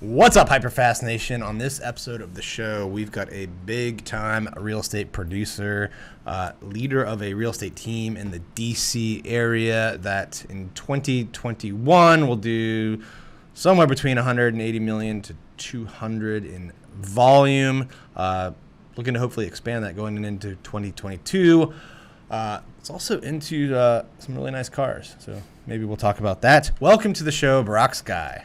What's up, HyperFast Nation? On this episode of the show, we've got a big-time real estate producer, leader of a real estate team in the DC area that in 2021 will do somewhere between 180 million to 200 in volume. Looking to hopefully expand that going into 2022. It's also into some really nice cars, so maybe we'll talk about that. Welcome to the show, Barak's Guy.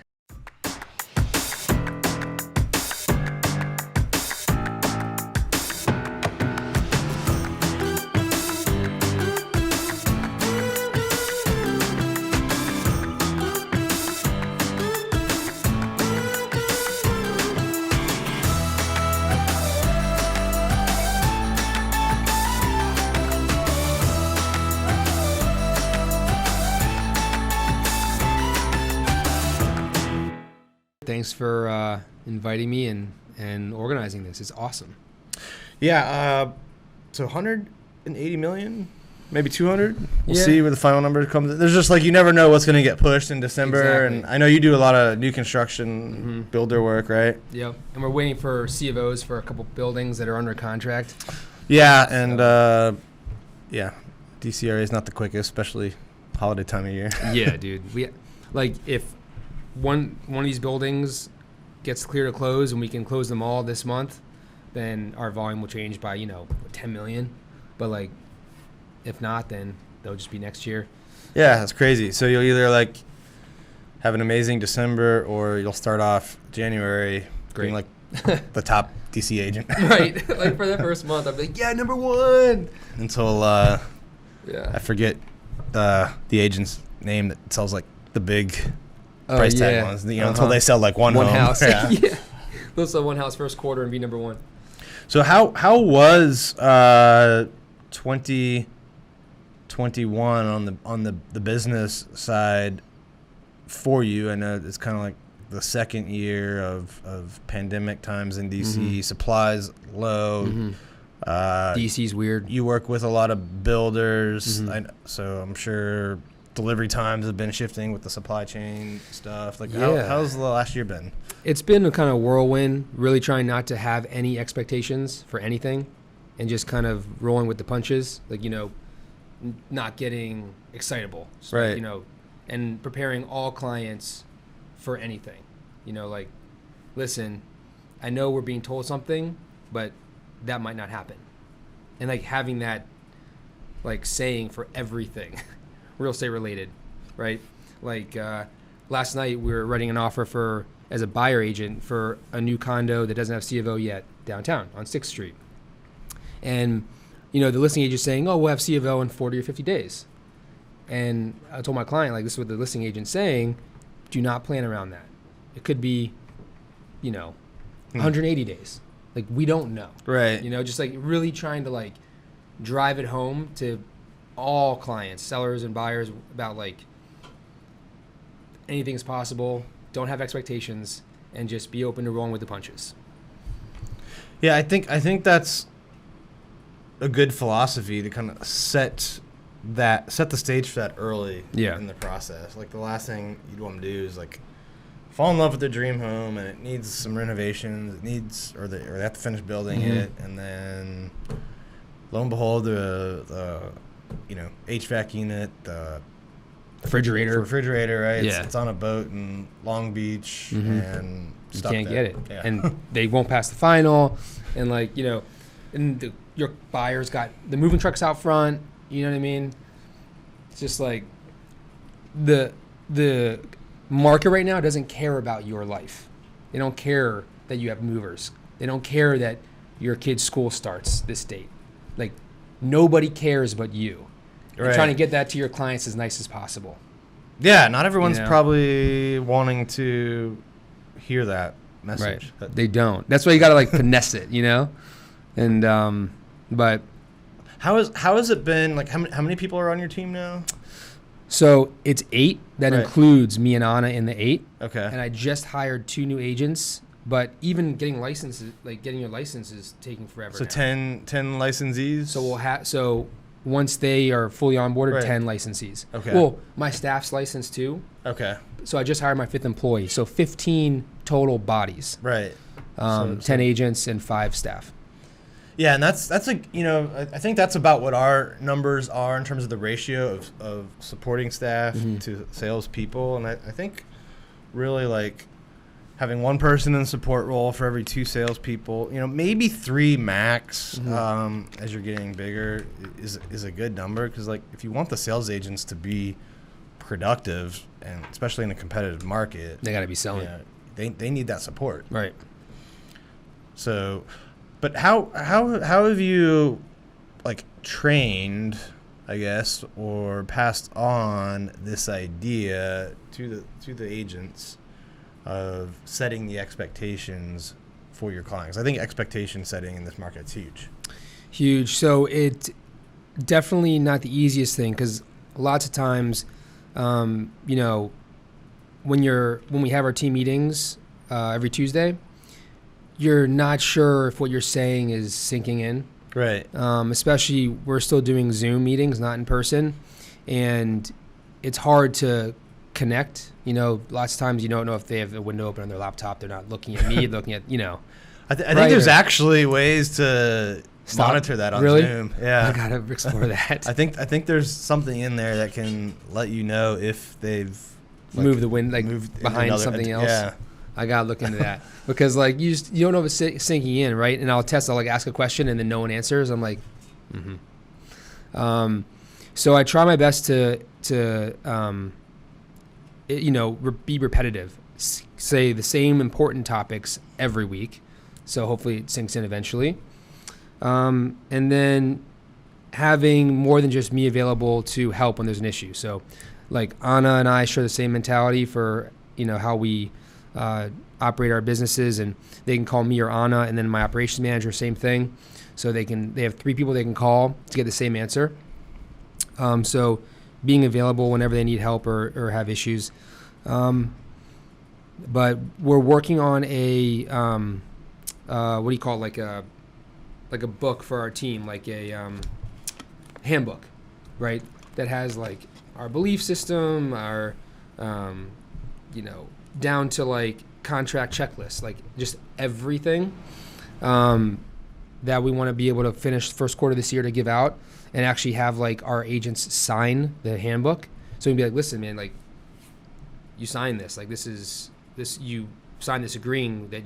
Thanks for inviting me and organizing this. It's awesome. Yeah, so 180 million, maybe 200. We'll Yeah. see where the final number comes. There's just like you never know what's going to get pushed in December. Exactly. And I know you do a lot of new construction, builder work, right? Yep. And we're waiting for C of O's for a couple buildings that are under contract. Yeah, and DCRA is not the quickest, especially holiday time of year. Yeah, dude. If one of these buildings gets clear to close and we can close them all this month, then our volume will change by 10 million. But if not, then they'll just be next year. Yeah, that's crazy. So you'll either have an amazing December or you'll start off January being like the top DC agent. Right. For the first month, I'm like, yeah, number one. Until I forget the agent's name that sells like the big price tag ones. Until they sell like one home. house. Yeah. Yeah. They'll sell one house first quarter and be number one. So how was 2021 on the business side for you? I know it's kind of like the second year of pandemic times in DC. Supplies low. DC's weird. You work with a lot of builders, so I'm sure delivery times have been shifting with the supply chain stuff. How's the last year been? It's been a kind of whirlwind, really trying not to have any expectations for anything and just kind of rolling with the punches, not getting excitable. So, right. And preparing all clients for anything. Listen, I know we're being told something, but that might not happen. And having that saying for everything real estate related, right? Last night we were writing an offer as a buyer agent for a new condo that doesn't have C of O yet downtown on 6th Street. And, the listing agent saying, oh, we'll have C of O in 40 or 50 days. And I told my client, this is what the listing agent's saying, do not plan around that. It could be, 180 days. We don't know. Right. Just really trying to drive it home to all clients, sellers and buyers, about anything's possible. Don't have expectations, and just be open to rolling with the punches. Yeah, I think that's a good philosophy to kind of set the stage for that early in the process. The last thing you'd want to do is fall in love with their dream home, and it needs some renovations. Or they have to finish building it, and then lo and behold, the HVAC unit, the refrigerator, right? Yeah. It's on a boat in Long Beach, and You stuck can't there. get it. Yeah. And they won't pass the final. And and your buyer's got the moving trucks out front. You know what I mean? It's just the market right now doesn't care about your life. They don't care that you have movers. They don't care that your kid's school starts this date. Nobody cares but you. You're trying to get that to your clients as nice as possible. Yeah, not everyone's probably wanting to hear that message. Right. They don't. That's why you got to finesse it, And but how has it been? How many people are on your team now? So it's 8. That includes me and Anna in the 8. Okay. And I just hired 2 new agents. But even getting licenses, getting your license is taking forever. So now. 10 licensees. So once they are fully onboarded, Right. 10 licensees. Okay. Well, my staff's licensed too. Okay. So I just hired my 5th employee. So 15 total bodies. Right. 10 agents and 5 staff. Yeah, and that's like, you know, I think that's about what our numbers are in terms of the ratio of supporting staff to salespeople. And I think really like having one person in the support role for every 2 salespeople, you know, maybe 3 max as you're getting bigger is a good number. Because like if you want the sales agents to be productive, and especially in a competitive market, They got to be selling. yeah, they need that support. Right. So, but how have you like trained, I guess, or passed on this idea to the agents of setting the expectations for your clients? I think expectation setting in this market is huge. Huge. So it definitely not the easiest thing, because lots of times, you know, when we have our team meetings every Tuesday, you're not sure if what you're saying is sinking in. Right. Especially we're still doing Zoom meetings, not in person, and it's hard to connect. You know, lots of times you don't know if they have a window open on their laptop. They're not looking at me, looking at, you know. I think there's actually ways to monitor that on Really? Zoom. Yeah. I gotta explore that. I think there's something in there that can let you know if they've Move the wind, like moved into behind another something else. Yeah. I gotta look into that, because like you don't know if it's sinking in, right? And I'll like ask a question and then no one answers. I'm like, so I try my best to you know, be repetitive, say the same important topics every week, so hopefully it sinks in eventually. And then having more than just me available to help when there's an issue. So like Anna and I share the same mentality for, you know, how we operate our businesses, and they can call me or Anna, and then my operations manager, same thing. So they have 3 people they can call to get the same answer. So being available whenever they need help or have issues. But we're working on a what do you call it? Like a book for our team, like a handbook, right? That has like our belief system, our you know, down to like contract checklist, like just everything that we want to be able to finish first quarter this year to give out, and actually have like our agents sign the handbook. So we can be like, listen, man, like you signed this, like this you signed this agreeing that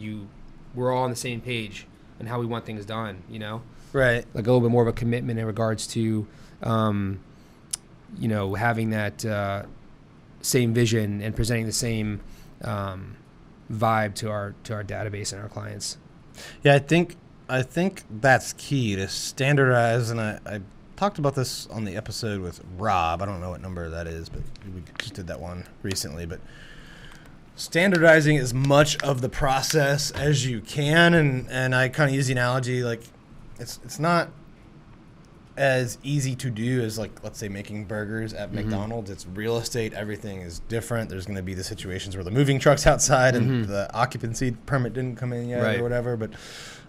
we're all on the same page and how we want things done, you know? Right. Like a little bit more of a commitment in regards to, you know, having that same vision and presenting the same vibe to our database and our clients. Yeah, I think that's key to standardize, and I talked about this on the episode with Rob. I don't know what number that is, but we just did that one recently. But standardizing as much of the process as you can, and I kind of use the analogy like it's not as easy to do as, like, let's say making burgers at McDonald's. It's real estate. Everything is different. There's going to be the situations where the moving truck's outside and the occupancy permit didn't come in yet or whatever. But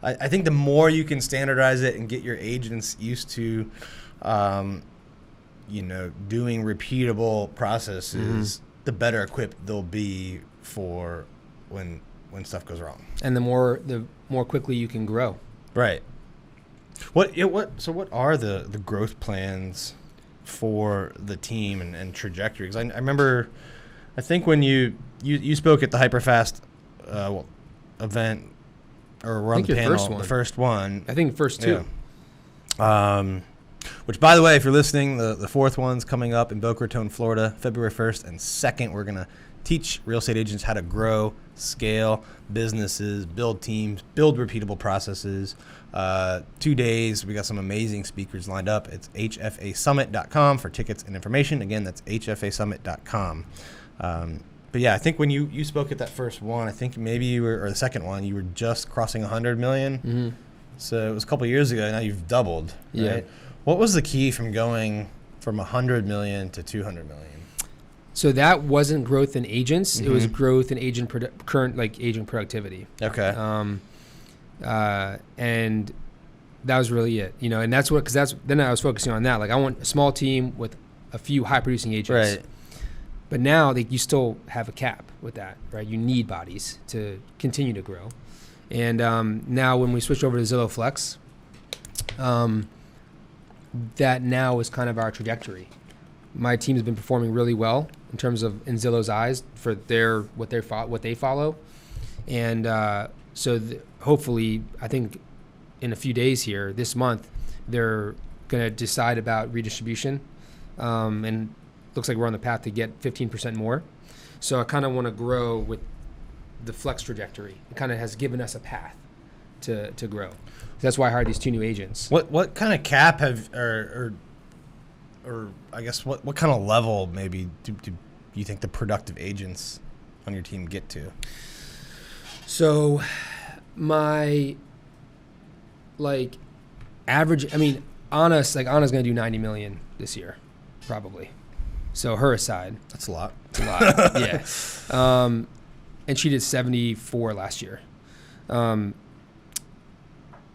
I think the more you can standardize it and get your agents used to, you know, doing repeatable processes, the better equipped they'll be for when stuff goes wrong. And the more quickly you can grow. Right. What are the growth plans for the team and trajectory? Because I remember, I think when you spoke at the HyperFast event, or we're on the panel, the first one. I think first 2. Yeah. Which, by the way, if you're listening, the 4th one's coming up in Boca Raton, Florida, February 1st and 2nd. We're going to teach real estate agents how to grow, scale businesses, build teams, build repeatable processes. 2 days. We got some amazing speakers lined up. It's hfasummit.com for tickets and information. Again, that's hfasummit.com. But yeah, I think when you spoke at that first one, I think maybe you were, or the second one, you were just crossing 100 million. So it was a couple of years ago. Now you've doubled. Right? Yeah. What was the key from going from 100 million to 200 million? So that wasn't growth in agents. It was growth in agent current agent productivity. Okay. And that was really it, you know, and that's what, because then I was focusing on that. Like I want a small team with a few high producing agents. Right. But now you still have a cap with that, right? You need bodies to continue to grow. And now when we switch over to Zillow Flex, that now is kind of our trajectory. My team has been performing really well in terms of in Zillow's eyes for what they follow. And hopefully, I think in a few days here, this month, they're going to decide about redistribution. And looks like we're on the path to get 15% more. So I kind of want to grow with the flex trajectory. It kind of has given us a path to grow. That's why I hired these 2 new agents. What kind of cap or I guess what kind of level maybe do you think the productive agents on your team get to? So my average, I mean, Anna's going to do 90 million this year, probably. So her aside. That's a lot. It's a lot, yeah. And she did 74 last year.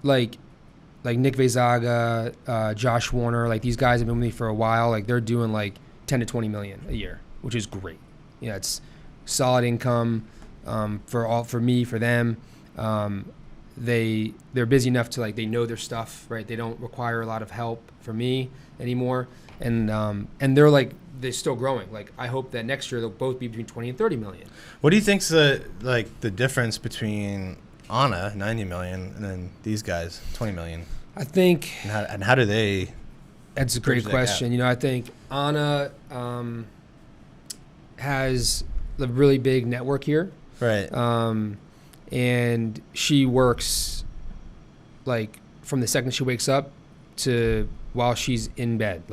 Like Nick Vezaga, Josh Warner, like these guys have been with me for a while. Like they're doing like 10 to 20 million a year, which is great. Yeah, it's solid income for me, for them. They're busy enough to they know their stuff, right? They don't require a lot of help from me anymore. And they're still growing. Like I hope that next year they'll both be between 20 and 30 million. What do you think's the difference between Anna 90 million and then these guys 20 million? I think. And how do they? That's a great question. You know, I think Anna has a really big network here. Right. And she works from the second she wakes up to while she's in bed,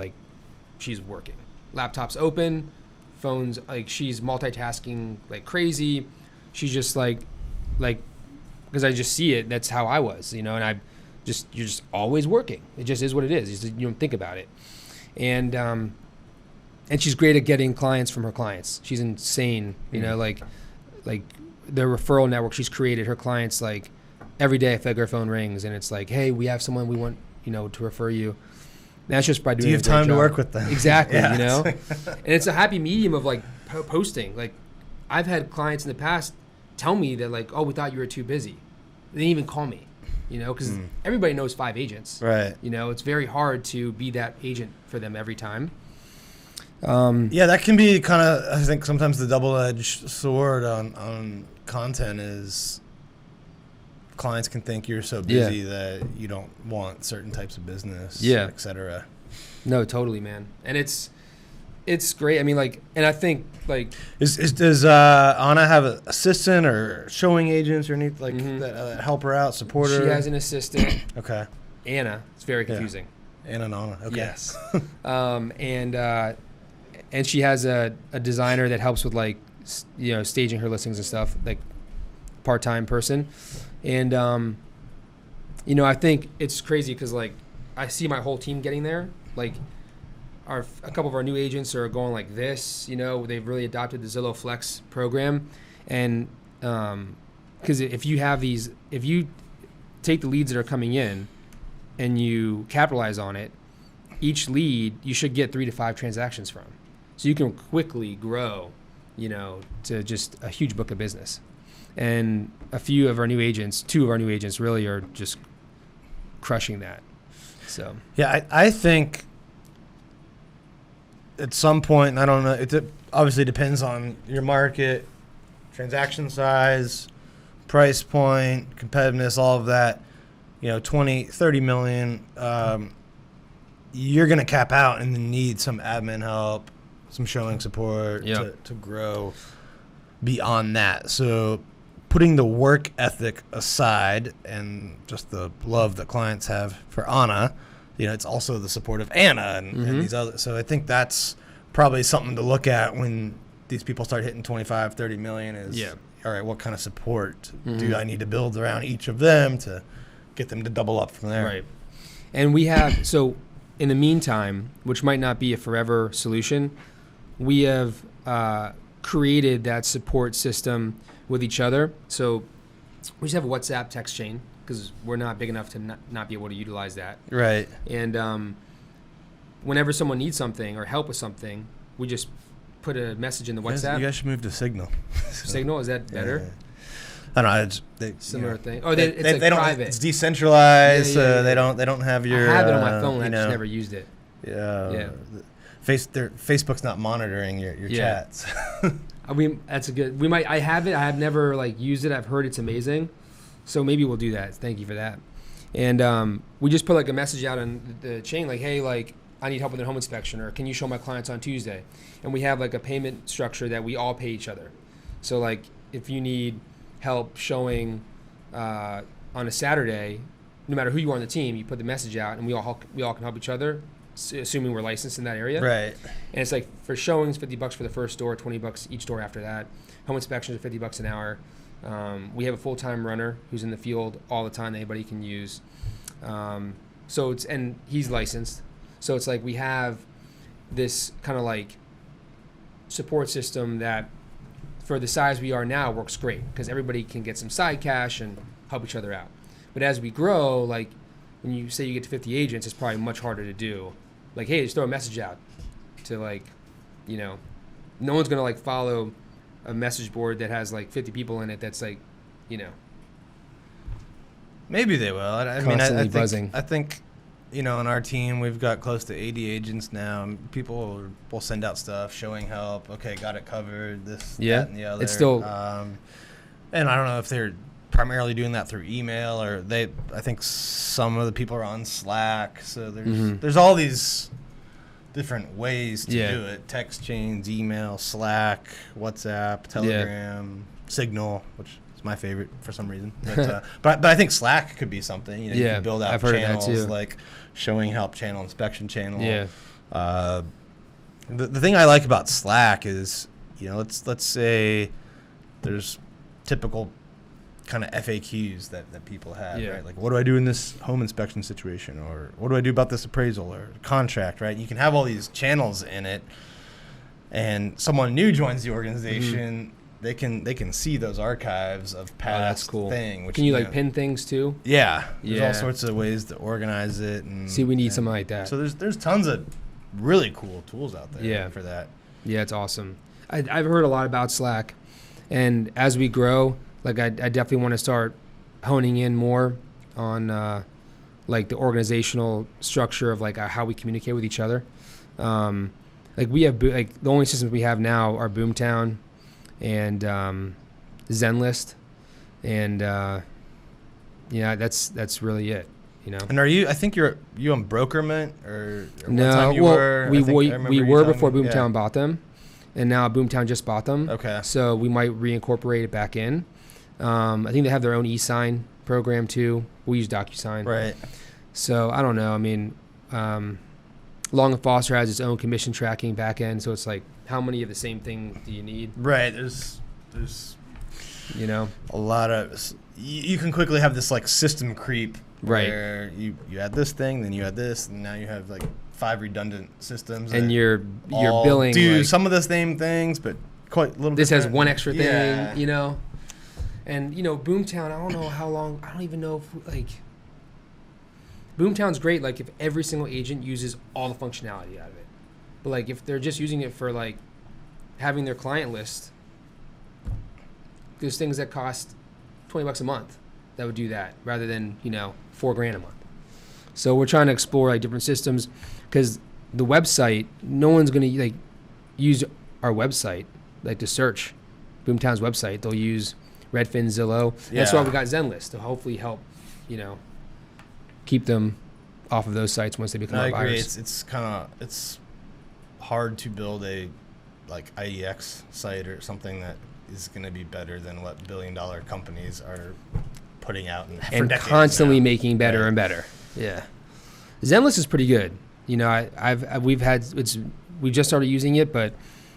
she's working. Laptop's open, phones, she's multitasking like crazy. She's just because I just see it. That's how I was, you know, and you're just always working. It just is what it is. You don't think about it. And she's great at getting clients from her clients. She's insane, you know, like the referral network she's created. Her clients, every day I feel like her phone rings and it's like, hey, we have someone we want, you know, to refer you. And that's just by doing. Do you have time to work with them? Exactly, yeah. You know, and it's a happy medium of posting. I've had clients in the past tell me that oh, we thought you were too busy. They didn't even call me, you know, because everybody knows 5 agents. Right. You know, it's very hard to be that agent for them every time. Yeah, that can be kind of, I think, sometimes the double-edged sword on content is clients can think you're so busy that you don't want certain types of business, et cetera. No, totally, man. And it's great. I mean, and I think does Anna have an assistant or showing agents or anything that help her out, support her? She has an assistant. Okay. Anna. It's very confusing. Yeah. Anna and Anna. Okay. Yes. And she has a designer that helps with staging her listings and stuff, part-time person. And you know, I think it's crazy because I see my whole team getting there. A couple of our new agents are going like this. You know, they've really adopted the Zillow Flex program, and because if you take the leads that are coming in and you capitalize on it, each lead you should get 3 to 5 transactions from. So you can quickly grow, you know, to just a huge book of business. And a few of our new agents, 2 of our new agents really are just crushing that. So yeah, I think at some point, and I don't know, it obviously depends on your market, transaction size, price point, competitiveness, all of that, you know, 20, 30 million, you're going to cap out and then need some admin help, some showing support to grow beyond that. So putting the work ethic aside and just the love that clients have for Anna, you know, it's also the support of Anna and these other. So I think that's probably something to look at when these people start hitting 25, 30 million is, all right, what kind of support do I need to build around each of them to get them to double up from there? Right. And we have, so in the meantime, which might not be a forever solution, we have created that support system with each other. So we just have a WhatsApp text chain because we're not big enough to not be able to utilize that. Right. And whenever someone needs something or help with something, we just put a message in the WhatsApp. You guys should move to Signal. Signal, is that better? Yeah. I don't know. Similar thing. Oh, it's like they don't. private. It's decentralized. Yeah. They don't have your. I have it on my phone. I just never used it. Yeah. Facebook's not monitoring your chats. I mean, that's a good. I have it. I have never like used it. I've heard it's amazing. So maybe we'll do that. Thank you for that. And we just put like a message out on the chain, like, hey, like, I need help with a home inspection, or can you show my clients on Tuesday? And we have like a payment structure that we all pay each other. So like, if you need help showing on a Saturday, no matter who you are on the team, you put the message out, and we all can help each other, assuming we're licensed in that area. Right. And it's like for showings, $50 for the first door, $20 each door after that. Home inspections are $50 an hour. We have a full-time runner who's in the field all the time that anybody can use. So and he's licensed. So it's like we have this kind of like support system that for the size we are now works great because everybody can get some side cash and help each other out. But as we grow, like when you say you get to 50 agents, it's probably much harder to do. Like, hey, just throw a message out to like, no one's going to like follow a message board that has like 50 people in it that's like, Maybe they will. I mean, I think, buzzing. I think, in our team, we've got close to 80 agents now. And people will send out stuff, showing help. Okay, got it covered. This, that, and the other. It's still. And I don't know if they're primarily doing that through email or I think some of the people are on Slack. So there's all these different ways to do it. Text chains, email, Slack, WhatsApp, Telegram, Signal, which is my favorite for some reason. But, but I think Slack could be something. You can build out channels like showing help channel, inspection channel. Yeah. The thing I like about Slack is, let's say there's typical kind of FAQs that people have, right? Like, what do I do in this home inspection situation? Or what do I do about this appraisal or contract, right? You can have all these channels in it, and someone new joins the organization, they can see those archives of past thing. Which, can you like pin things too? Yeah. There's all sorts of ways to organize it. And see, we need something like that. So there's tons of really cool tools out there for that. Yeah, it's awesome. I've heard a lot about Slack, and as we grow, like I definitely want to start honing in more on like the organizational structure of like how we communicate with each other. Like we have like the only systems we have now are Boomtown and ZenList, and that's really it. And are you? I think you on Brokerment or no? You well, were? we were before Boomtown bought them, and now Boomtown just bought them. Okay. So we might reincorporate it back in. I think they have their own e-sign program too. We use DocuSign. Right. So I don't know. I mean, Long & Foster has its own commission tracking back end, so it's like, how many of the same thing do you need? Right. There's a lot of. You can quickly have this like system creep. Right. Where you add this thing, then you add this, and now you have like 5 redundant systems. And you're billing. Do some of the same things, but quite a little. This different. has one extra thing, And Boomtown, I don't know how long. I don't even know if Boomtown's great. Like if every single agent uses all the functionality out of it, but like if they're just using it for like having their client list, there's things that cost $20 a month that would do that rather than $4,000 a month. So we're trying to explore like different systems because the website, no one's gonna like use our website like to search Boomtown's website. They'll use Redfin, Zillow. That's why we got ZenList to hopefully help, keep them off of those sites once they become our buyers. It's hard to build a like IEX site or something that is going to be better than what billion-dollar companies are putting out and constantly making better and better. Yeah, ZenList is pretty good. We just started using it, but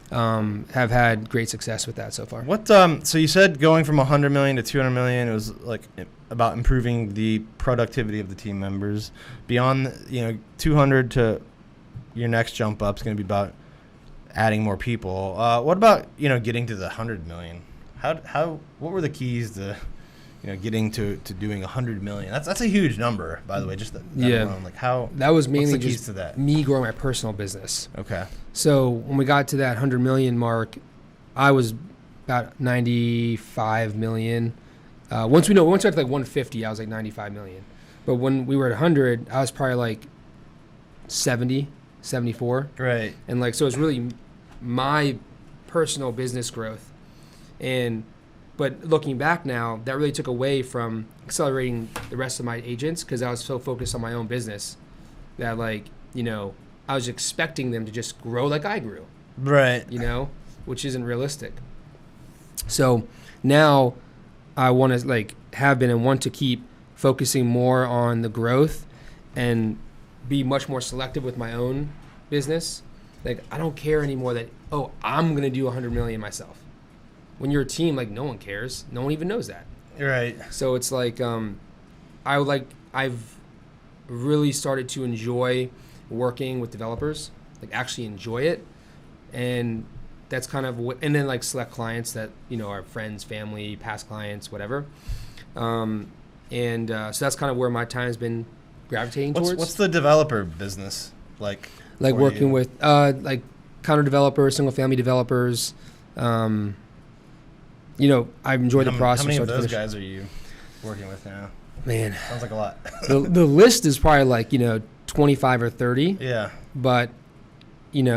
have had great success with that so far. What? So you said going from 100 million to 200 million, it was like about improving the productivity of the team members. Beyond 200 to your next jump up is going to be about adding more people. What about getting to the 100 million? What were the keys to getting to doing 100 million. That's a huge number, by the way. Just that alone. Like how that was mainly what's the keys just to that? me growing my personal business. Okay. So when we got to that 100 million mark, I was about 95 million. Once we got to like 150, I was like 95 million. But when we were at 100, I was probably like 70, 74. Right. And like, so it's really my personal business growth. But looking back now, that really took away from accelerating the rest of my agents because I was so focused on my own business that like, I was expecting them to just grow like I grew. Right. Which isn't realistic. So now I want to like have been and want to keep focusing more on the growth and be much more selective with my own business. Like I don't care anymore that, I'm going to do 100 million myself. When you're a team, like no one cares. No one even knows that. Right. So it's like, I've really started to enjoy working with developers, like actually enjoy it. And that's kind of and then like select clients that, are friends, family, past clients, whatever. So that's kind of where my time's been gravitating towards. What's the developer business like? Like working with like counter developers, single family developers. I've enjoyed the process. How many of those guys are you working with now? Man, sounds like a lot. the list is probably like 25 or 30. Yeah. But it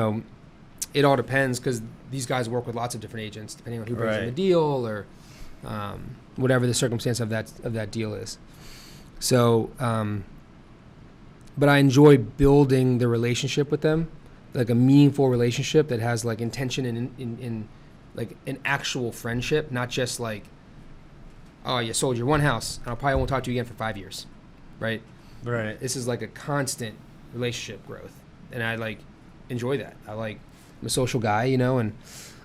all depends because these guys work with lots of different agents depending on who brings in the deal or whatever the circumstance of that deal is. So, but I enjoy building the relationship with them, like a meaningful relationship that has like intention in like an actual friendship, not just like, oh, you sold your one house and I probably won't talk to you again for 5 years, right? Right. This is like a constant relationship growth, and I like enjoy that. I'm a social guy, and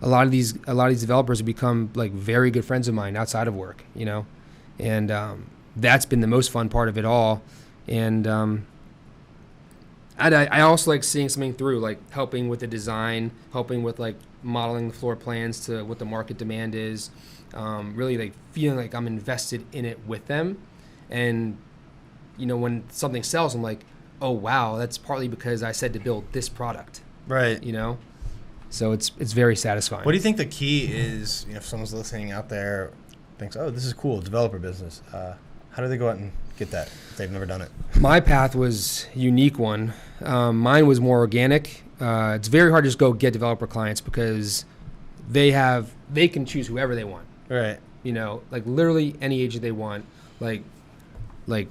a lot of these developers have become like very good friends of mine outside of work, and that's been the most fun part of it all. And I also like seeing something through, like helping with the design, helping with like modeling the floor plans to what the market demand is, really like feeling like I'm invested in it with them. And, when something sells, I'm like, oh, wow, that's partly because I said to build this product. Right. So it's very satisfying. What do you think the key is, if someone's listening out there thinks, oh, this is cool, developer business. How do they go out and get that if they've never done it? My path was a unique one. Mine was more organic. It's very hard to just go get developer clients because they can choose whoever they want. Right. Like literally any agent they want. Like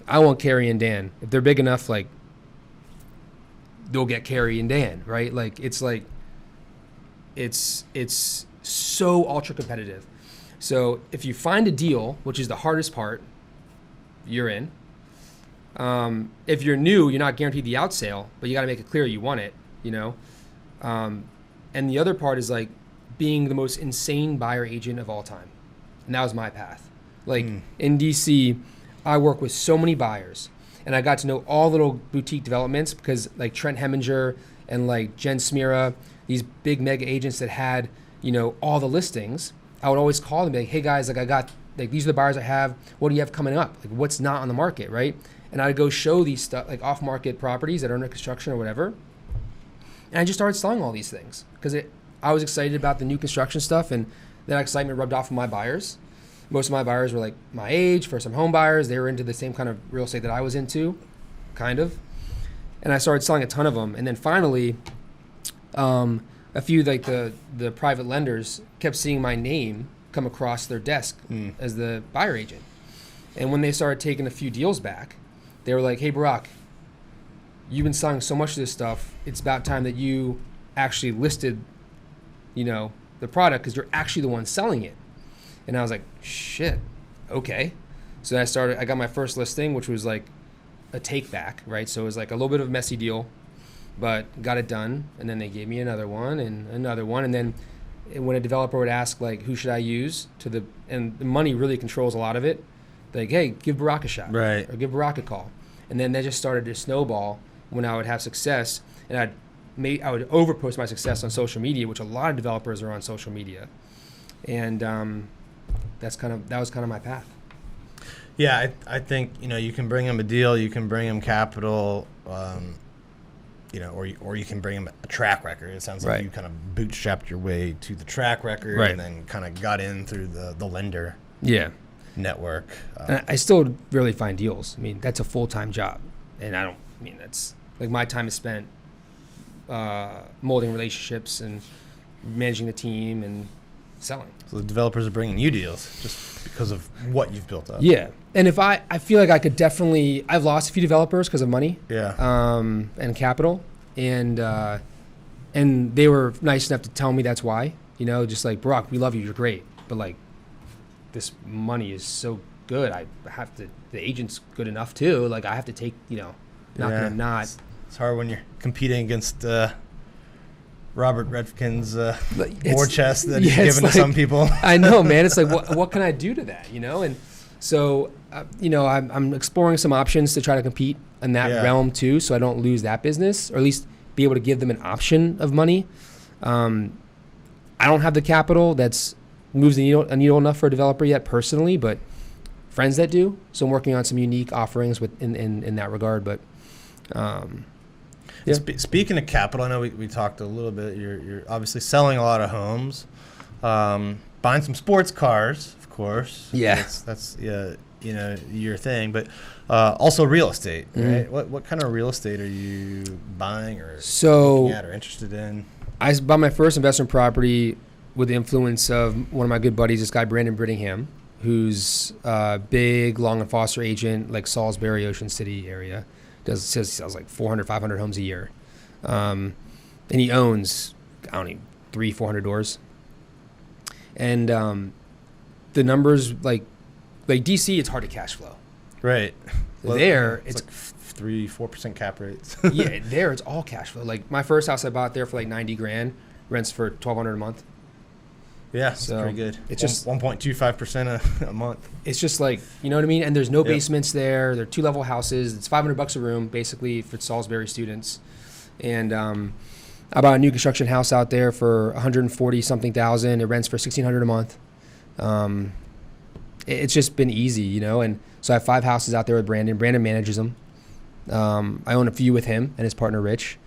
I want KERI and Dan. If they're big enough, like they'll get KERI and Dan, right? Like it's so ultra competitive. So if you find a deal, which is the hardest part, you're in. If you're new, you're not guaranteed the out sale, but you got to make it clear you want it, and the other part is like being the most insane buyer agent of all time. And that was my path. Like in DC, I work with so many buyers, and I got to know all little boutique developments because like Trent Heminger and like Jen Smira, these big mega agents that had, all the listings, I would always call them and be like, hey guys, like I got, like these are the buyers I have. What do you have coming up? Like what's not on the market, right? And I'd go show these stuff, like off-market properties that are under construction or whatever. And I just started selling all these things because I was excited about the new construction stuff, and that excitement rubbed off on my buyers. Most of my buyers were like my age, first-time home buyers. They were into the same kind of real estate that I was into, kind of. And I started selling a ton of them. And then finally, a few like the private lenders kept seeing my name come across their desk as the buyer agent. And when they started taking a few deals back, they were like, hey, Barak, you've been selling so much of this stuff. It's about time that you actually listed, the product because you're actually the one selling it. And I was like, shit, okay. So I got my first listing, which was like a take back, right? So it was like a little bit of a messy deal, but got it done. And then they gave me another one and another one. And then when a developer would ask like, who should I use and the money really controls a lot of it. Like, hey, give Barak a shot. Right. Or give Barak a call. And then that just started to snowball when I would have success. And I would overpost my success on social media, which a lot of developers are on social media. And that was kind of my path. Yeah, I think, you can bring them a deal, you can bring them capital, or you can bring them a track record. It sounds like Right. you kind of bootstrapped your way to the track record, Right. and then kind of got in through the lender network. And I still really find deals. I mean, that's a full-time job. And that's like my time is spent molding relationships and managing the team and selling. So the developers are bringing you deals just because of what you've built up. Yeah. And if I feel like I could definitely, I've lost a few developers because of money. Yeah. And capital. And they were nice enough to tell me that's why, just like, Barak, we love you. You're great. But like, this money is so good. I have to, the agent's good enough too. Like I have to take, gonna not. It's hard when you're competing against Robert Redfkin's war chest that he's given to some people. I know, man. It's like, what can I do to that, And so, I'm exploring some options to try to compete in that realm too, so I don't lose that business, or at least be able to give them an option of money. I don't have the capital that's moves the needle enough for a developer yet personally, but friends that do. So I'm working on some unique offerings in that regard. But speaking of capital, I know we talked a little bit. You're obviously selling a lot of homes, buying some sports cars, of course. Yeah, that's your thing. But also real estate, right? What kind of real estate are you buying or looking at or interested in? I bought my first investment property with the influence of one of my good buddies, this guy Brandon Brittingham, who's a big Long and Foster agent, like Salisbury, Ocean City area. Sells like 400, 500 homes a year. And he owns, 300-400 doors. And the numbers, like DC, it's hard to cash flow. Right. Well, it's like 3-4% cap rates. Yeah, there it's all cash flow. Like my first house I bought there for like $90,000, rents for $1,200 a month. Yeah, so that's pretty good. It's just 1.25% a month. It's just like, you know what I mean? And there's no basements there. They're 2-level houses. It's $500 a room, basically, for Salisbury students. And I bought a new construction house out there for $140-something thousand. It rents for $1,600 a month. It's just been easy, And so I have 5 houses out there with Brandon. Brandon manages them. I own a few with him and his partner, Rich.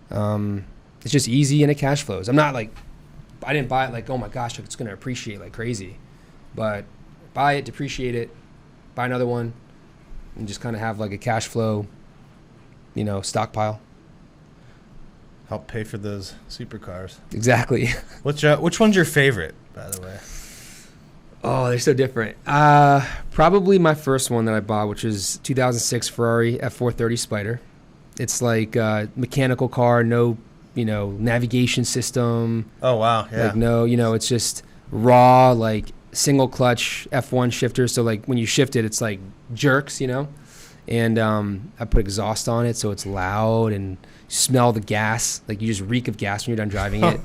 It's just easy and it cash flows. I'm not like, I didn't buy it like, oh my gosh, it's going to appreciate like crazy. But buy it, depreciate it, buy another one, and just kind of have like a cash flow, stockpile. Help pay for those supercars. Exactly. Which one's your favorite, by the way? Oh, they're so different. Probably my first one that I bought, which is 2006 Ferrari F430 Spider. It's like a mechanical car, no navigation system. Oh, wow. Yeah. Like no, it's just raw, like single clutch F1 shifter. So like when you shift it, it's like jerks, and I put exhaust on it. So it's loud and smell the gas. Like you just reek of gas when you're done driving it.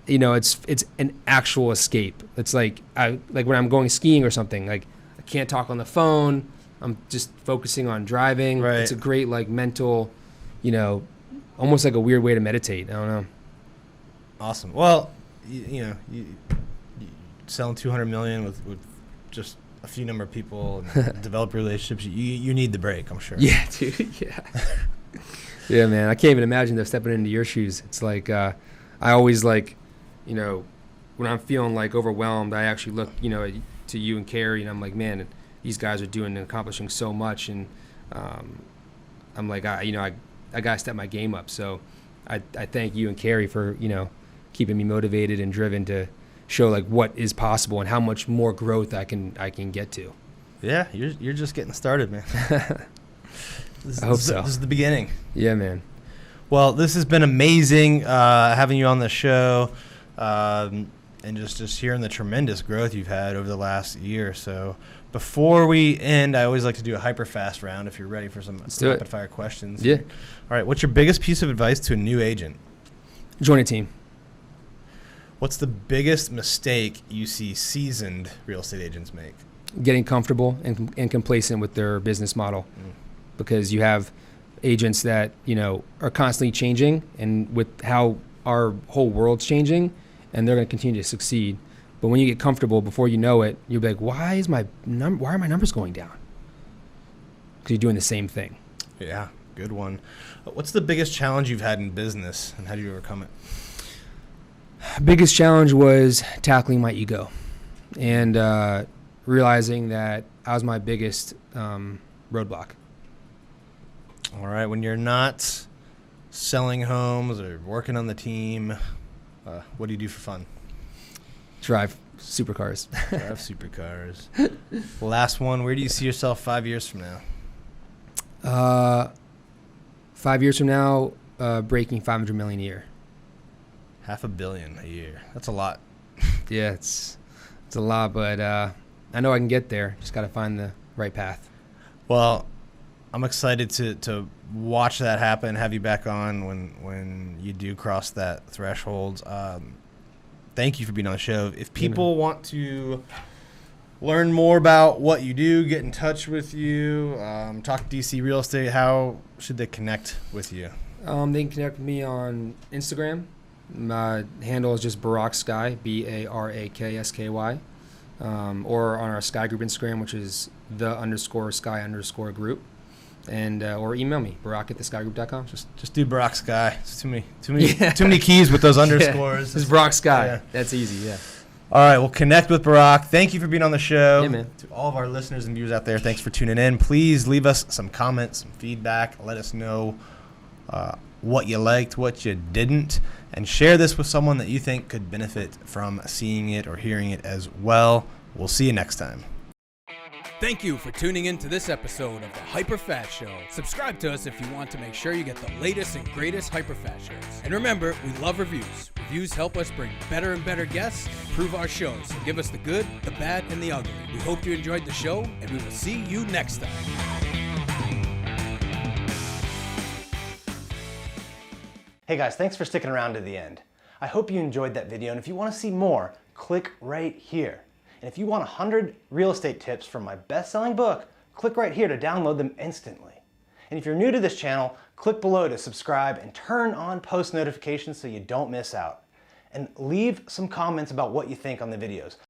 It's an actual escape. It's like when I'm going skiing or something, like I can't talk on the phone. I'm just focusing on driving. Right. It's a great like mental, almost like a weird way to meditate. I don't know. Awesome. Well, you selling $200 million with just a few number of people, and develop relationships. You need the break, I'm sure. Yeah, dude. Yeah. Yeah, man. I can't even imagine though stepping into your shoes. It's like I always like, when I'm feeling like overwhelmed, I actually look, to you and KERI, and I'm like, man, these guys are doing and accomplishing so much, and I'm like, I gotta step my game up. So I thank you and KERI for keeping me motivated and driven to show like what is possible and how much more growth I can get to. Yeah, you're just getting started, man. I hope so. This is the beginning. Yeah, man. Well, this has been amazing having you on the show, and just hearing the tremendous growth you've had over the last year. So before we end, I always like to do a HyperFast round if you're ready for some rapid fire questions. Yeah. All right. What's your biggest piece of advice to a new agent? Join a team. What's the biggest mistake you see seasoned real estate agents make? Getting comfortable and complacent with their business model, because you have agents that are constantly changing, and with how our whole world's changing, and they're going to continue to succeed. But when you get comfortable, before you know it, you'll be like, why are my numbers going down? Because you're doing the same thing. Yeah, good one. What's the biggest challenge you've had in business, and how do you overcome it? Biggest challenge was tackling my ego and realizing that I was my biggest roadblock. All right, when you're not selling homes or working on the team, what do you do for fun? Drive supercars. Drive supercars. Last one, where do you see yourself 5 years from now? 5 years from now, breaking 500 million a year. $500 million a year. That's a lot. Yeah, it's a lot, but I know I can get there. Just got to find the right path. Well, I'm excited to watch that happen, have you back on when you do cross that threshold. Thank you for being on the show. If people want to learn more about what you do, get in touch with you, talk DC real estate, how should they connect with you? They can connect with me on Instagram. My handle is just Barak Sky, BARAKSKY, or on our Sky Group Instagram, which is _Sky_group, and or email me, Barak@theskygroup.com. Just do Barak Sky. It's too many keys with those underscores. It's Barak Sky. Yeah. That's easy. Yeah. All right, well, connect with Barak. Thank you for being on the show. Yeah, man. To all of our listeners and viewers out there, thanks for tuning in. Please leave us some comments, some feedback. Let us know what you liked, what you didn't, and share this with someone that you think could benefit from seeing it or hearing it as well. We'll see you next time. Thank you for tuning in to this episode of the HyperFast Show. Subscribe to us if you want to make sure you get the latest and greatest HyperFast shows. And remember, we love reviews. Reviews help us bring better and better guests and improve our shows. So give us the good, the bad, and the ugly. We hope you enjoyed the show, and we will see you next time. Hey guys, thanks for sticking around to the end. I hope you enjoyed that video, and if you want to see more, click right here. And if you want 100 real estate tips from my best-selling book, click right here to download them instantly. And if you're new to this channel, click below to subscribe and turn on post notifications so you don't miss out. And leave some comments about what you think on the videos.